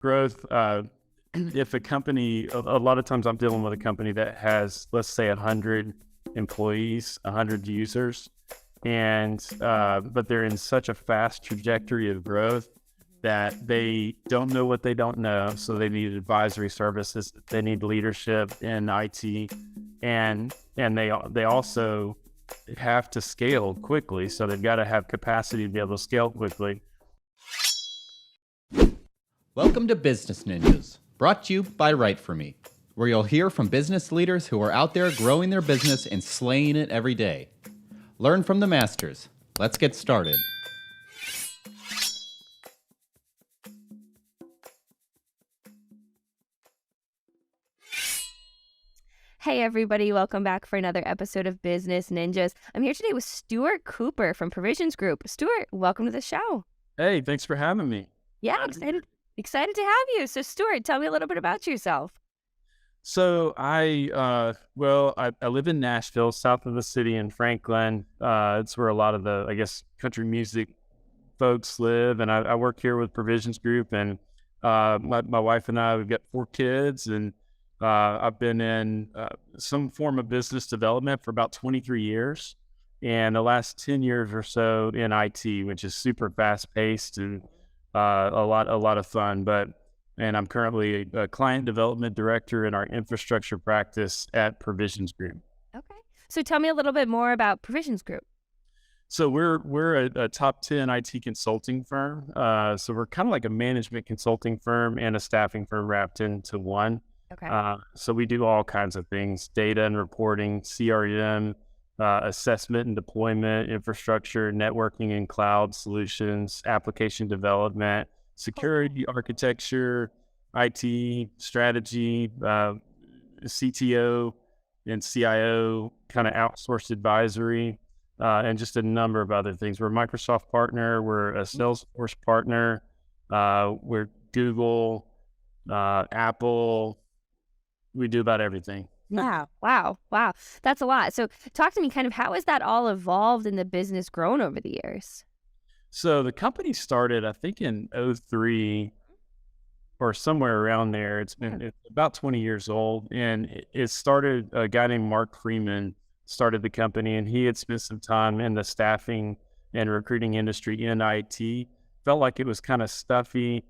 Growth. If a company, a lot of times I'm dealing with a company that has, let's say, 100 employees, 100 users, and but they're in such a fast trajectory of growth that they don't know what they don't know. So they need advisory services, they need leadership in IT, and they also have to scale quickly. So they've got to have capacity to be able to scale quickly. Welcome to Business Ninjas, brought to you by WriteForMe, where you'll hear from business leaders who are out there growing their business and slaying it every day. Learn from the masters. Let's get started. Hey everybody, welcome back for another episode of Business Ninjas. I'm here today with Stuart Cooper from Provisions Group. Stuart, welcome to the show. Hey, thanks for having me. Yeah, excited to have you. So Stuart, tell me a little bit about yourself. So I live in Nashville, south of the city in Franklin. It's where a lot of the, I guess, country music folks live. And I work here with Provisions Group, and my wife and I, we've got 4 kids, and I've been in some form of business development for about 23 years, and the last 10 years or so in IT, which is super fast paced and a lot of fun. And I'm currently a client development director in our infrastructure practice at Provisions Group. Okay. So tell me a little bit more about Provisions Group. So we're a top 10 IT consulting firm. So we're kind of like a management consulting firm and a staffing firm wrapped into one. Okay. So we do all kinds of things: data and reporting, CRM, assessment and deployment, infrastructure, networking and cloud solutions, application development, security, architecture, IT, strategy, CTO and CIO, kind of outsourced advisory, and just a number of other things. We're a Microsoft partner. We're a Salesforce partner. We're Google, Apple. We do about everything. Yeah. Wow. That's a lot. So talk to me kind of, how has that all evolved and the business grown over the years? So the company started, I think, in 2003 or somewhere around there. It's about 20 years old, and it started, a guy named Mark Freeman started the company, and he had spent some time in the staffing and recruiting industry in IT. Felt like it was kind of stuffy,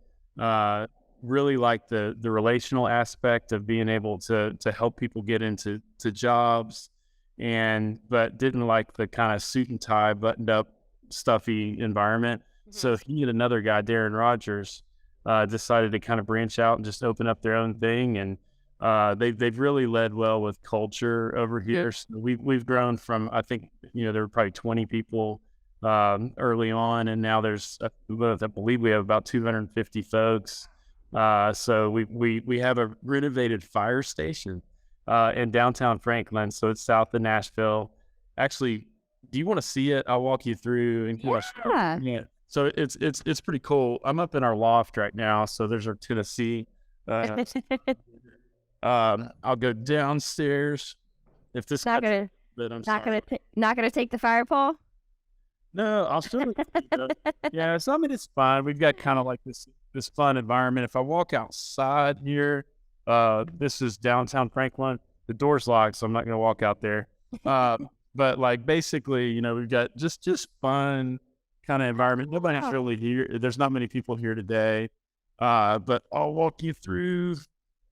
really like the relational aspect of being able to help people get into jobs, but didn't like the kind of suit and tie, buttoned up, stuffy environment. Mm-hmm. So he and another guy, Darren Rogers, decided to kind of branch out and just open up their own thing. And they've really led well with culture over here. Yeah. So we've grown from, I think, there were probably 20 people early on, and now there's, I believe we have about 250 folks. So we have a renovated fire station in downtown Franklin. So it's south of Nashville. Actually, do you want to see it? I'll walk you through. And yeah. So it's pretty cool. I'm up in our loft right now. So there's our Tennessee. I'll go downstairs. If this not gonna take the fire pole. No, I'll still. Yeah, so I mean, it's fine. We've got kind of like this fun environment. If I walk outside here, this is downtown Franklin. The door's locked, so I'm not going to walk out there. But like basically, we've got just fun kind of environment. Nobody's really here. There's not many people here today. But I'll walk you through.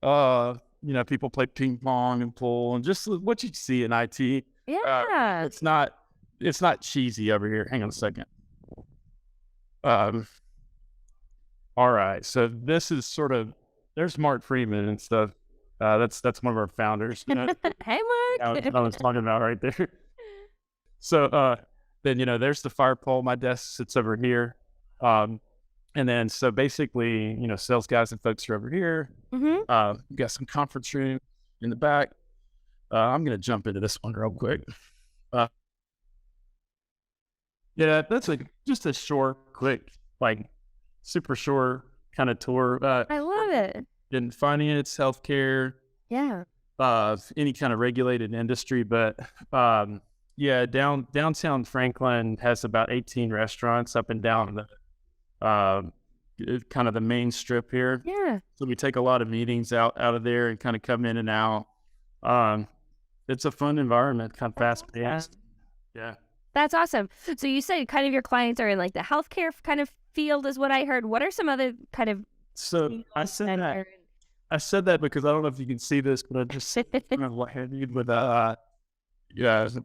People play ping pong and pool, and just what you see in IT. Yeah, it's not cheesy over here. Hang on a second. All right. So this is sort of, there's Mark Freeman and stuff. That's one of our founders. Hey, Mark. I was talking about right there. So then, there's the fire pole. My desk sits over here. And then, so basically, sales guys and folks are over here. Mm-hmm. We've got some conference room in the back. I'm going to jump into this one real quick. Yeah, that's just a short, quick, like super short kind of tour. I love it. In finance, healthcare, yeah, any kind of regulated industry. But downtown Franklin has about 18 restaurants up and down kind of the main strip here. Yeah. So we take a lot of meetings out of there and kind of come in and out. It's a fun environment, kind of That's fast paced. awesome. Yeah. That's awesome. So you said kind of your clients are in like the healthcare kind of field is what I heard. What are some other kind of So I said that. I said that because I don't know if you can see this, but I just kind of like with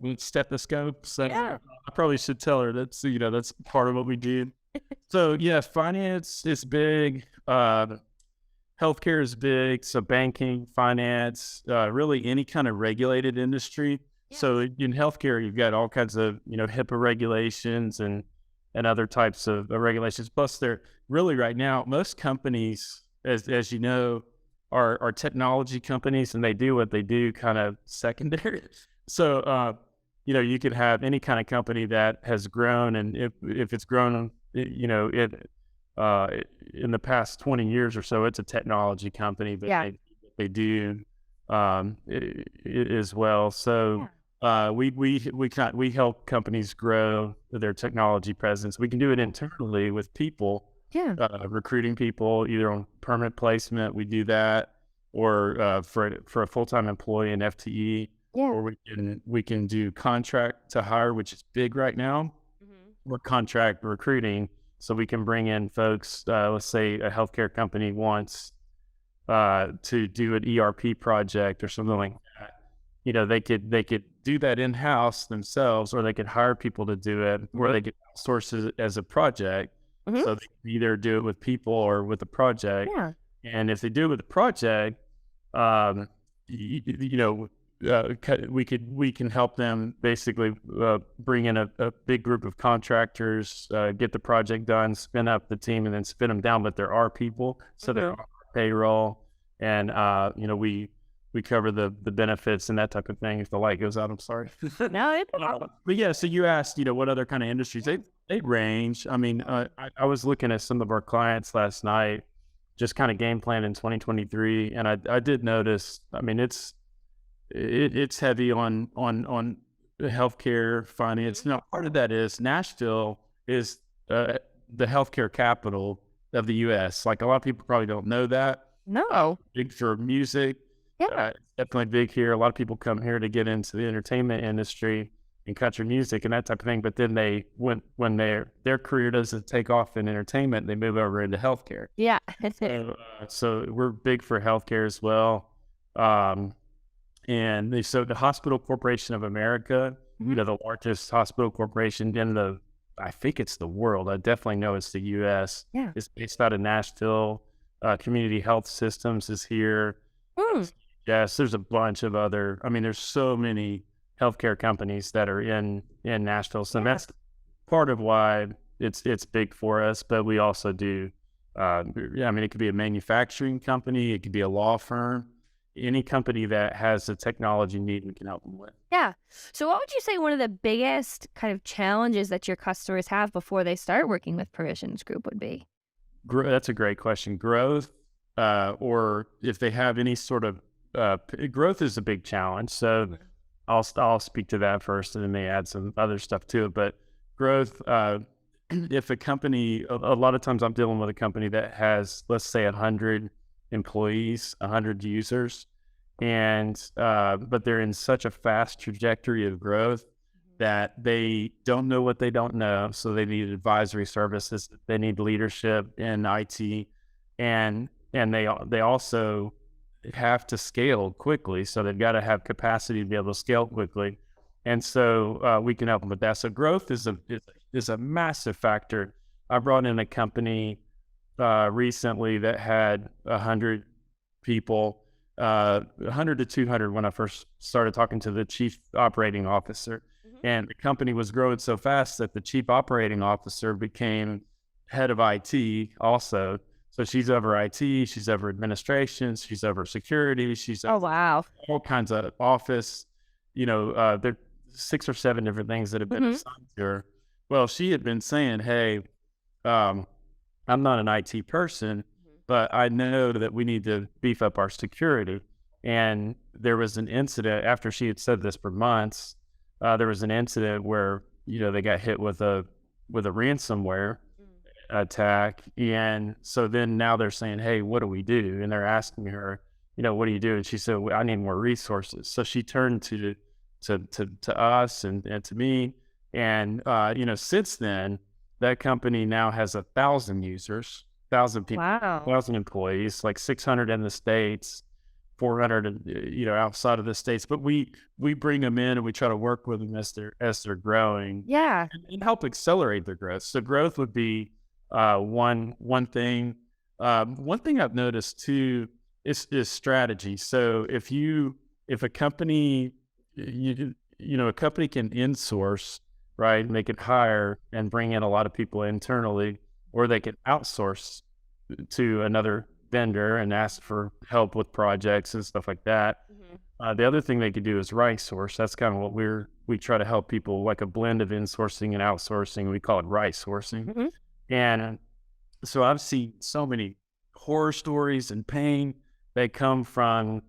with stethoscope. So Yeah. I probably should tell her that's that's part of what we do. So yeah, finance is big. Healthcare is big. So banking, finance, really any kind of regulated industry. Yeah. So in healthcare, you've got all kinds of HIPAA regulations and other types of regulations. Plus, they're really right now most companies, as you know, are technology companies, and they do what they do kind of secondary. So you could have any kind of company that has grown, and if it's grown, in the past 20 years or so, it's a technology company, but Yeah. they do as well. So we help companies grow their technology presence. We can do it internally with people, Yeah. recruiting people either on permanent placement. We do that, or for a full-time employee, an FTE, Yeah. or we can do contract to hire, which is big right now. Or contract recruiting. So we can bring in folks, let's say a healthcare company wants to do an ERP project or something like that. They could do that in-house themselves, or they could hire people to do it, or they could outsource it as a project. So they can either do it with people or with a project. Yeah. And if they do it with a project, we can help them basically bring in a big group of contractors, get the project done, spin up the team, and then spin them down. But there are people, so they're on payroll, and we cover the benefits and that type of thing. If the light goes out, I'm sorry. No, it's But yeah, so you asked, what other kind of industries? They range. I mean, I was looking at some of our clients last night, just kind of game plan in 2023, and I did notice. I mean, it's heavy on healthcare, finance. Now, part of that is Nashville is the healthcare capital of the U.S. Like a lot of people probably don't know that. no. Big for music. Yeah. It's definitely big here. A lot of people come here to get into the entertainment industry and country music and that type of thing. But then when their career doesn't take off in entertainment, they move over into healthcare. Yeah. So we're big for healthcare as well. And so the Hospital Corporation of America, the largest hospital corporation in I think it's the world. I definitely know it's the U.S. Yeah. It's based out of Nashville. Community Health Systems is here. Yes, there's a bunch of other. I mean, there's so many healthcare companies that are in Nashville. So that's part of why it's big for us. But we also do. I mean, it could be a manufacturing company. It could be a law firm. Any company that has a technology need, we can help them with. Yeah. So what would you say one of the biggest kind of challenges that your customers have before they start working with Provisions Group would be? That's a great question. Growth, or if they have any sort of growth is a big challenge. So I'll speak to that first, and then may add some other stuff to it. But growth, if a company, a lot of times I'm dealing with a company that has, let's say, 100 employees, 100 users, and but they're in such a fast trajectory of growth that they don't know what they don't know. So they need advisory services, they need leadership in IT, and they also have to scale quickly. So they've got to have capacity to be able to scale quickly, and so we can help them with that. So growth is a massive factor. I brought in a company recently that had 100 people, 100 to 200 when I first started talking to the chief operating officer. And the company was growing so fast that the chief operating officer became head of IT also. So she's over IT, she's over administration, she's over security, she's Oh, wow. all kinds of office. There are 6 or 7 different things that have been assigned to her. Well, she had been saying, hey, I'm not an IT person, but I know that we need to beef up our security. And there was an incident after she had said this for months. There was an incident where they got hit with a ransomware attack. And so then now they're saying, hey, what do we do? And they're asking her, what do you do? And she said, well, I need more resources. So she turned to us and to me. And, since then, that company now has 1,000 users, 1,000 people, Wow. 1,000 employees, like 600 in the States, 400, outside of the States. But we bring them in and we try to work with them as they're growing Yeah. and help accelerate their growth. So growth would be one thing. One thing I've noticed too is strategy. So if a company a company can insource, right, and they can hire and bring in a lot of people internally, or they can outsource to another vendor and ask for help with projects and stuff like that. The other thing they could do is right source. That's kind of what we try to help people, like a blend of insourcing and outsourcing. We call it right sourcing. Mhm. And so I've seen so many horror stories and pain that come from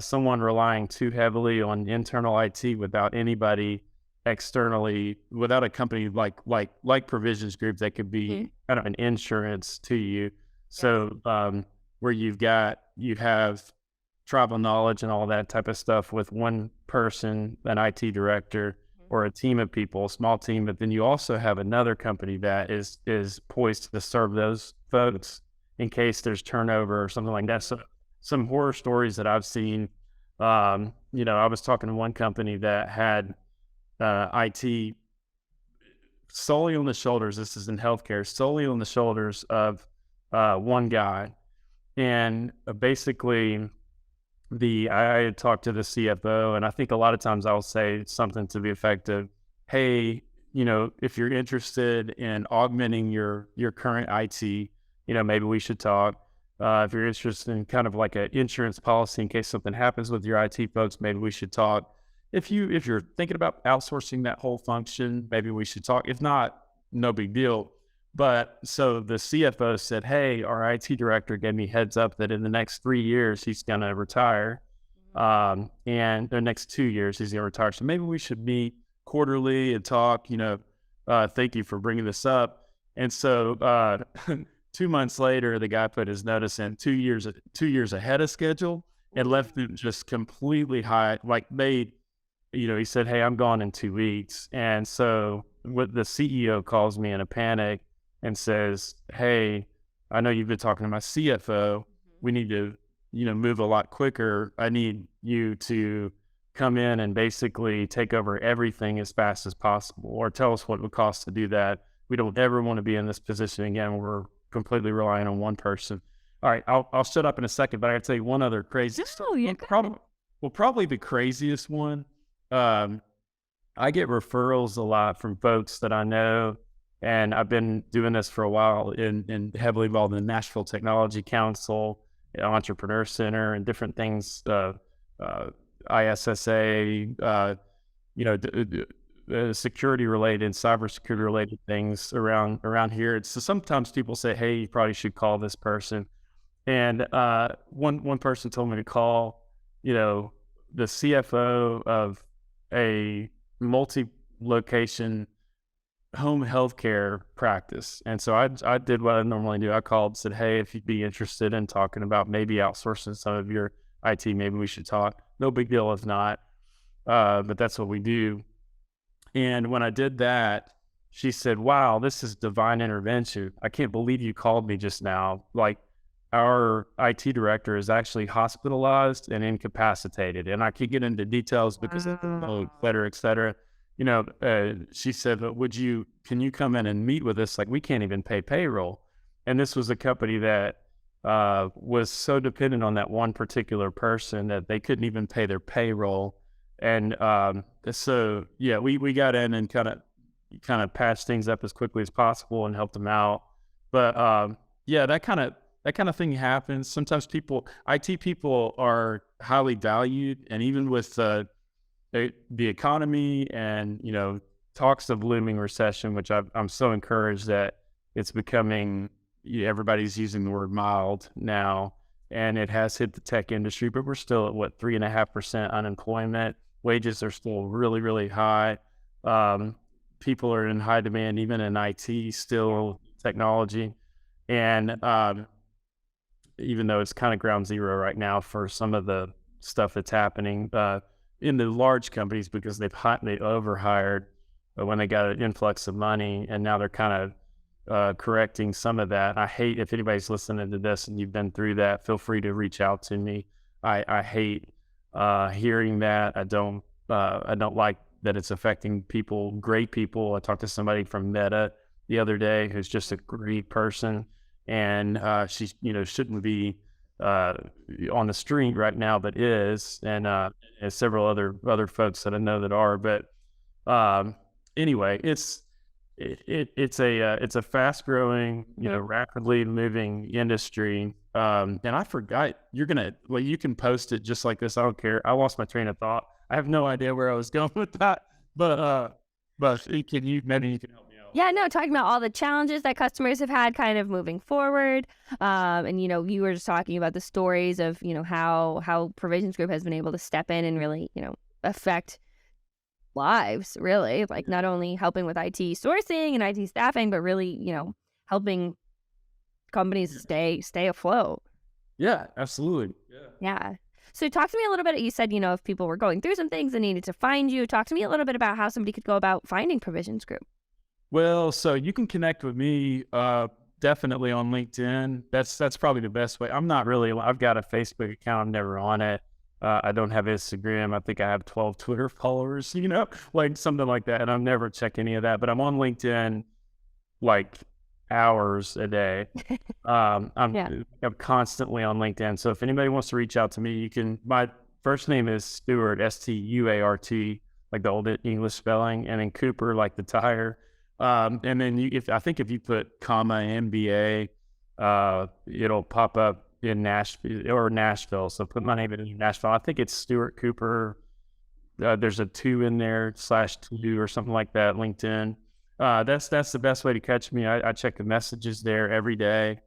someone relying too heavily on internal IT without anybody externally, without a company like Provisions Group that could be kind of an insurance to you. So where you have tribal knowledge and all that type of stuff with one person, an IT director, or a team of people, a small team, but then you also have another company that is poised to serve those folks in case there's turnover or something like that. So some horror stories that I've seen, I was talking to one company that had IT solely on the shoulders, this is in healthcare, solely on the shoulders of one guy. And basically, I had talked to the CFO, and I think a lot of times I'll say something to the effect of, hey, if you're interested in augmenting your current IT, maybe we should talk. If you're interested in kind of like an insurance policy in case something happens with your IT folks, maybe we should talk. If you're thinking about outsourcing that whole function, maybe we should talk. If not, no big deal. But so the CFO said, hey, our IT director gave me heads up that in the next 3 years, he's going to retire. And the next 2 years, he's going to retire. So maybe we should meet quarterly and talk, thank you for bringing this up. And so 2 months later, the guy put his notice in 2 years ahead of schedule and left it just completely high, like made, he said, hey, I'm gone in 2 weeks. And so what the CEO calls me in a panic and says, hey, I know you've been talking to my CFO. We need to, move a lot quicker. I need you to come in and basically take over everything as fast as possible, or tell us what it would cost to do that. We don't ever want to be in this position again. We're completely relying on one person. All right, I'll shut up in a second, but I got to tell you one other crazy story. Probably the craziest one. I get referrals a lot from folks that I know, and I've been doing this for a while and heavily involved in the Nashville Technology Council, Entrepreneur Center, and different things, ISSA, security related, cybersecurity related things around here. So sometimes people say, hey, you probably should call this person. And one person told me to call, the CFO of a multi-location home healthcare practice. And so I did what I normally do. I called and said, hey, if you'd be interested in talking about maybe outsourcing some of your IT, maybe we should talk. No big deal if not, but that's what we do. And when I did that, she said, wow, this is divine intervention. I can't believe you called me just now. Like, our IT director is actually hospitalized and incapacitated. And I can't get into details because of et cetera, et cetera. She said, but can you come in and meet with us? Like, we can't even pay payroll. And this was a company that was so dependent on that one particular person that they couldn't even pay their payroll. And so, yeah, we got in and kind of patched things up as quickly as possible and helped them out. But yeah, that kind of thing happens. Sometimes IT people are highly valued, and even with the economy and talks of looming recession, which I'm so encouraged that it's becoming, everybody's using the word mild now, and it has hit the tech industry, but we're still at 3.5% unemployment. Wages are still really, really high. People are in high demand, even in IT still technology. And even though it's kind of ground zero right now for some of the stuff that's happening in the large companies, because they overhired when they got an influx of money, and now they're kind of correcting some of that. I hate, if anybody's listening to this and you've been through that, feel free to reach out to me. I hate hearing that. I don't like that it's affecting people, great people. I talked to somebody from Meta the other day who's just a great person, and she, shouldn't be on the street right now, but is, and several other folks that I know that are. But anyway, it's a fast growing, rapidly moving industry. And I forgot, you can post it just like this. I don't care. I lost my train of thought. I have no idea where I was going with that, but maybe you can help me out. Yeah, no, talking about all the challenges that customers have had kind of moving forward. And, you were just talking about the stories of, how Provisions Group has been able to step in and really, affect lives, really, like not only helping with IT sourcing and IT staffing, but really, helping companies stay afloat. Yeah, absolutely. Yeah. So talk to me a little bit. You said, if people were going through some things and needed to find you, talk to me a little bit about how somebody could go about finding Provisions Group. Well, so you can connect with me definitely on LinkedIn. That's probably the best way. I've got a Facebook account. I'm never on it. I don't have Instagram. I think I have 12 Twitter followers, like something like that. And I've never checked any of that, but I'm on LinkedIn like hours a day. I'm constantly on LinkedIn. So if anybody wants to reach out to me, my first name is Stuart, Stuart, like the old English spelling, and then Cooper, like the tire. And then if you put comma MBA, it'll pop up in Nashville. So put my name in Nashville. I think it's Stuart Cooper. There's a 2 in there /2 or something like that. LinkedIn. That's the best way to catch me. I check the messages there every day.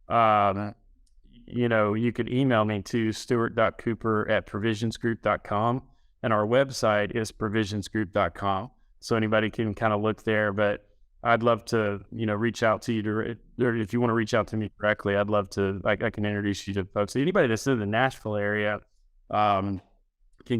You could email me to stuart.cooper@provisionsgroup.com, and our website is provisionsgroup.com. So anybody can kind of look there, but I'd love to, reach out to you or if you want to reach out to me directly, I'd love to, I can introduce you to folks. Anybody that's in the Nashville area, can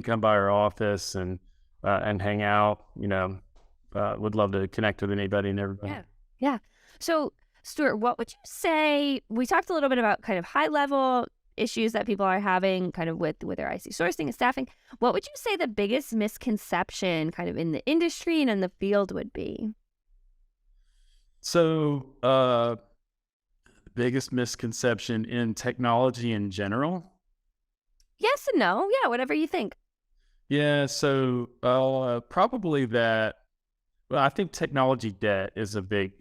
come by our office and hang out, would love to connect with anybody and everybody. Yeah. So Stuart, what would you say, we talked a little bit about kind of high level issues that people are having kind of with their IC sourcing and staffing. What would you say the biggest misconception kind of in the industry and in the field would be? So, the biggest misconception in technology in general? Yes and no. Yeah, whatever you think. Yeah, so probably that. Well, I think technology debt is a big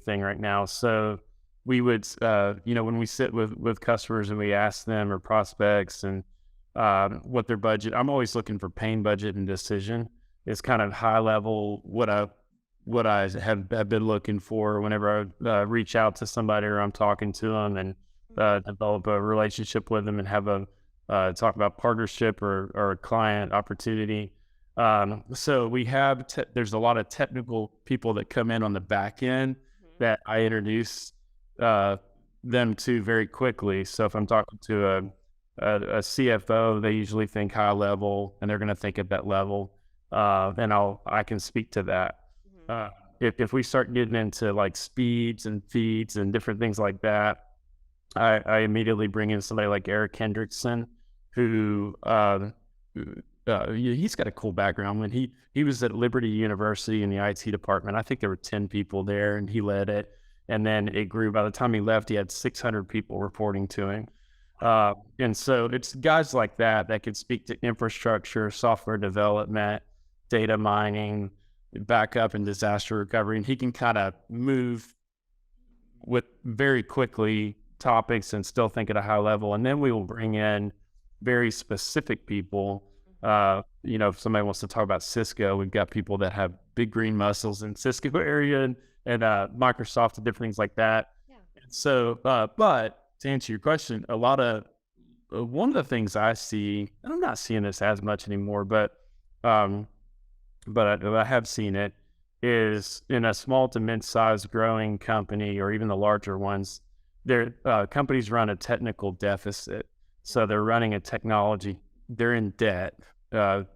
thing right now. So we would, when we sit with customers and we ask them or prospects and what their budget, I'm always looking for pain, budget, and decision. It's kind of high level what I have been looking for whenever I reach out to somebody or I'm talking to them and develop a relationship with them and have a talk about partnership or a client opportunity. So we have, there's a lot of technical people that come in on the back end that I introduce them to very quickly. So if I'm talking to a CFO, they usually think high level and they're going to think at that level. And I can speak to that. If we start getting into like speeds and feeds and different things like that, I immediately bring in somebody like Eric Hendrickson, who he's got a cool background. When he was at Liberty University in the IT department, I think there were 10 people there and he led it. And then it grew. By the time he left, he had 600 people reporting to him. And so it's guys like that could speak to infrastructure, software development, data mining, backup and disaster recovery. And he can kind of move with very quickly topics and still think at a high level. And then we will bring in very specific people. If somebody wants to talk about Cisco, we've got people that have big green muscles in Cisco area and Microsoft and different things like that. Yeah. So, but to answer your question, a lot of one of the things I see, and I'm not seeing this as much anymore, but I have seen it, is in a small to mid-sized growing company, or even the larger ones, their companies run a technical deficit. So they're running a technology, they're in debt to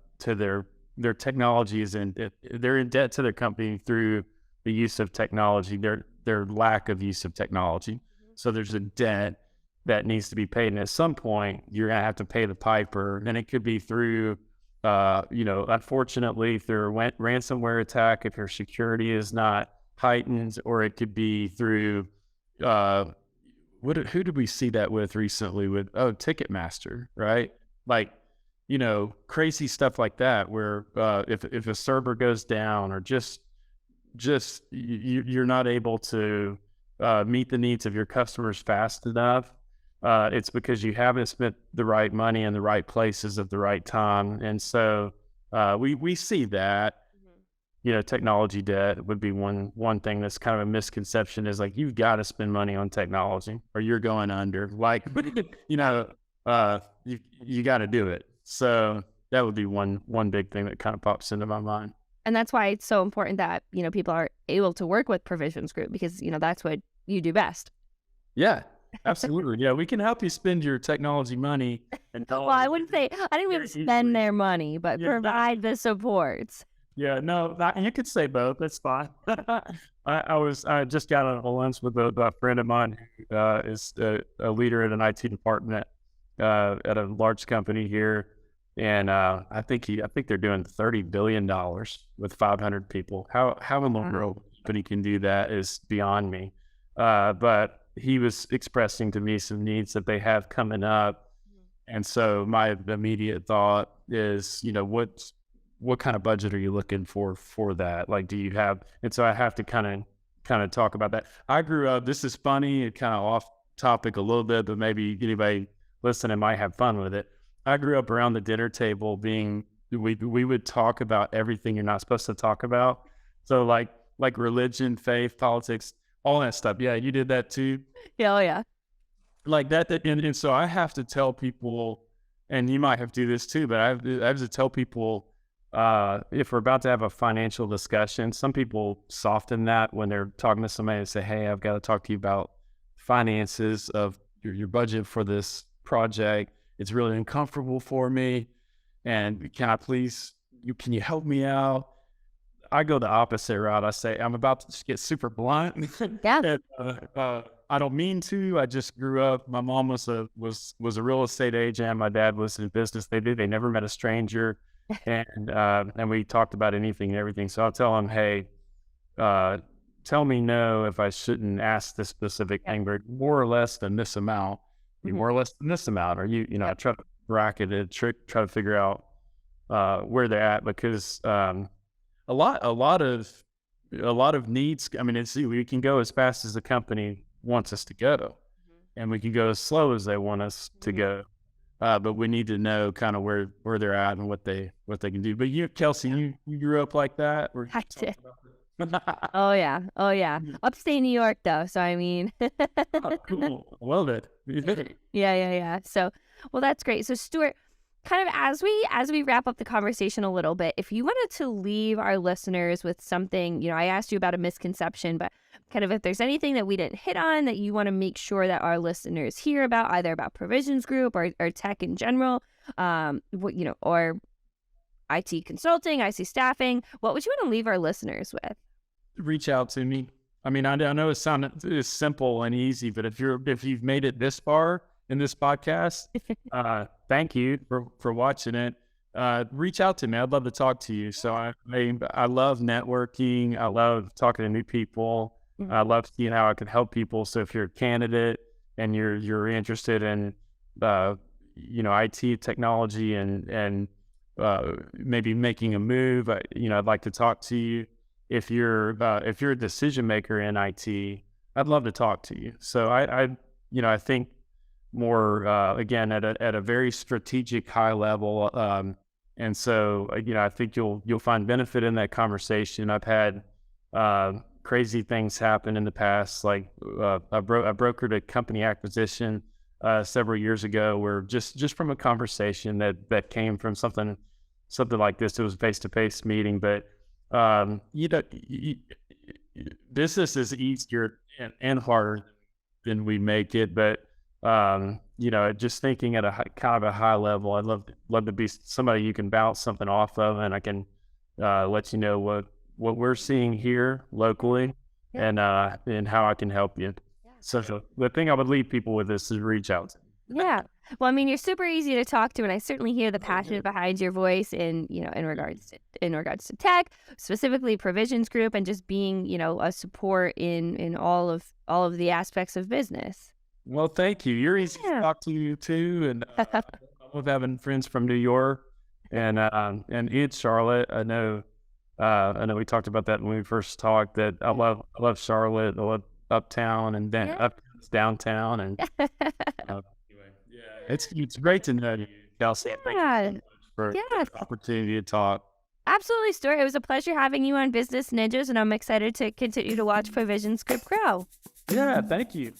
their technology is in debt. They're in debt to their company through the use of technology, their lack of use of technology. So there's a debt that needs to be paid. And at some point, you're going to have to pay the piper. And it could be through, unfortunately, through a ransomware attack if your security is not heightened, or it could be through, who did we see that with recently with, Ticketmaster, right? Like, crazy stuff like that, where if a server goes down, or just you're not able to meet the needs of your customers fast enough, it's because you haven't spent the right money in the right places at the right time. And so we see that. Technology debt would be one thing that's kind of a misconception, is like, you've got to spend money on technology or you're going under. Like, you got to do it. So that would be one big thing that kind of pops into my mind. And that's why it's so important that, people are able to work with Provisions Group, because, that's what you do best. Yeah, absolutely. Yeah, we can help you spend your technology money. Well, I didn't even spend their money, but provide the supports. Yeah, no, you could say both. That's fine. I just got on a lunch with a friend of mine who is a leader in an IT department at a large company here, and I think they're doing $30 billion with 500 people. How in the world a company can do that is beyond me. But he was expressing to me some needs that they have coming up, and so my immediate thought is, what kind of budget are you looking for that? Like, do you have? And so I have to kind of talk about that. I grew up, this is funny, it kind of off topic a little bit, but maybe anybody listening might have fun with it. I grew up around the dinner table we would talk about everything you're not supposed to talk about. So like religion, faith, politics, all that stuff. Yeah, you did that too? Yeah, oh yeah. Like that, and so I have to tell people, and you might have to do this too, but I have to tell people, if we're about to have a financial discussion, some people soften that when they're talking to somebody and say, hey, I've got to talk to you about finances of your budget for this project. It's really uncomfortable for me. And can you help me out? I go the opposite route. I say, I'm about to just get super blunt. Yeah. And, I don't mean to. I just grew up. My mom was a real estate agent. My dad was in business. They never met a stranger. And we talked about anything and everything. So I'll tell them, hey, tell me no if I shouldn't ask this specific thing, but more or less than this amount, more or less than this amount, or I try to bracket it, try to figure out where they're at, because a lot of needs. I mean, we can go as fast as the company wants us to go, and we can go as slow as they want us to go. But we need to know kind of where they're at and what they can do. But you, Kelsey, you grew up like that? I did. Oh yeah. Upstate New York though. So I mean. Oh, cool. I love it. Yeah. So, well, that's great. So Stuart, kind of as we wrap up the conversation a little bit, if you wanted to leave our listeners with something, I asked you about a misconception, but kind of if there's anything that we didn't hit on that you want to make sure that our listeners hear about, either about Provisions Group or tech in general, or IT consulting, IT staffing, what would you want to leave our listeners with? Reach out to me. I mean, I know it's simple and easy, but if you've made it this far in this podcast, thank you for watching it. Reach out to me. I'd love to talk to you. So I love networking. I love talking to new people. I love seeing how I can help people. So if you're a candidate and you're interested in IT technology and maybe making a move, I'd like to talk to you. If you're a decision maker in IT, I'd love to talk to you. So I think more again at a very strategic high level, and so I think you'll find benefit in that conversation. I've had crazy things happen in the past, like I brokered a company acquisition several years ago, where just from a conversation that came from something like this. It was a face-to-face meeting, but You know, business is easier and harder than we make it, but you know, just thinking at a kind of a high level, I'd love to be somebody you can bounce something off of, and I can let you know what we're seeing here locally, and how I can help you. So the thing I would leave people with is to reach out to me. Yeah. Well, I mean, you're super easy to talk to, and I certainly hear the passion behind your voice in, in regards to tech, specifically Provisions Group, and just being, a support in all of the aspects of business. Well, thank you. You're easy to talk to too, and I love having friends from New York and in Charlotte. I know we talked about that when we first talked. That I love Charlotte. I love uptown, and then downtown, and anyway, it's great to know you, Kelsey. Thank you so much for the opportunity to talk. Absolutely, Stuart. It was a pleasure having you on Business Ninjas, and I'm excited to continue to watch Provisions Group grow. Yeah, thank you.